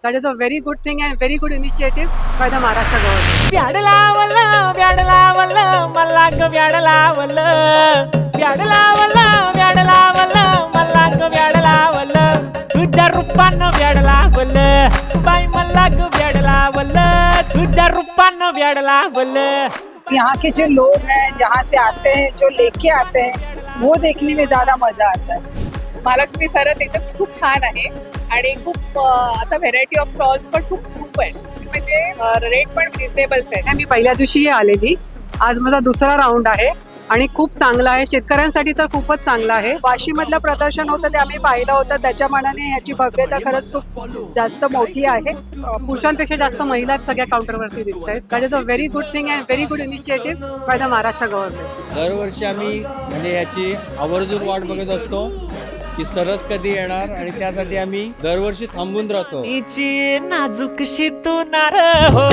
That is a very good thing and very good initiative by the Maharashtra government. व्याड लावलं व्याड लावलं मला ग व्याड लावलं व्याड लावलं व्याड लावलं मला ग व्याड लावलं तुझ्या रूपानं व्याड लावलं बाई मला ग व्याड लावलं तुझ्या रूपानं व्याड लावलं. यहाँ के जो लोग हैं जहाँ से आते हैं जो लेके आते हैं वो देखने में ज्यादा मजा आता है. महालक्ष्मी सरस एकदम खूप छान आहे आणि खूप आता व्हेरायटी ऑफ स्टॉल्स पण खूप खूप आहेत म्हणजे रेट पण रिझनेबल्स आहेत. मी पहिल्या दिवशी आलेली, आज माझा दुसरा राऊंड आहे आणि खूप चांगला आहे. शेतकऱ्यांसाठी तर खूपच चांगला आहे. वाशीमधलं प्रदर्शन होतं ते आम्ही पाहिलं होतं, त्याच्या मानाने ह्याची भव्यता खरंच खूप जास्त मोठी आहे. पुरुषांपेक्षा जास्त महिलाच सगळ्या काउंटरवरती दिसत आहेत. That is a very good thing and very good initiative by the Maharashtra government. दरवर्षी आम्ही म्हणजे याची आवर्जून वाट बघत असतो की सरस कधी येणार आणि त्यासाठी आम्ही दरवर्षी थांबून राहतो. तिची नाजूकशी तू नार हो